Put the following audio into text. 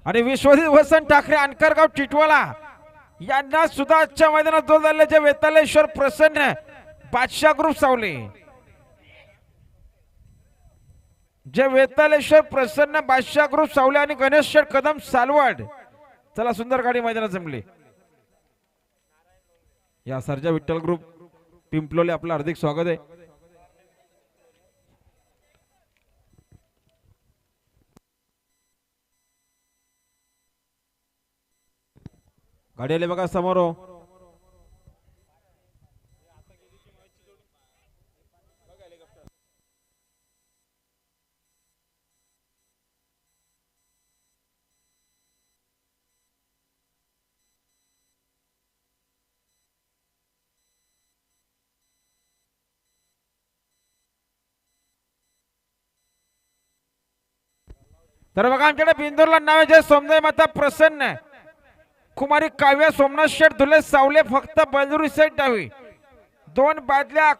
आणि विश्वजित वसंत ठाकरे अनकरगाव टिटवाला यांना सुद्धा आजच्या मैदानात जोर झाल्याचे वेतालेश्वर प्रसन्न बादशाह ग्रुप सावले, जे वेतालेश्वर प्रसन्न बादशाह ग्रुप सावले आणि गणेश शेठ कदम सालवड. चला सुंदर गाडी मैदानात जमली. या सर्जा विठ्ठल ग्रुप पिंपलोले आपलं हार्दिक स्वागत आहे. गाडी आली बघा समोर. तर बघा आमच्याकडे बिंदूरला नाव आहे जे सोमदेव माता प्रसन्न कुमारी काव्या सोमनाथ शेठ धुले सावले, फक्त बलदुरी साईड डावी. 2 बादल्या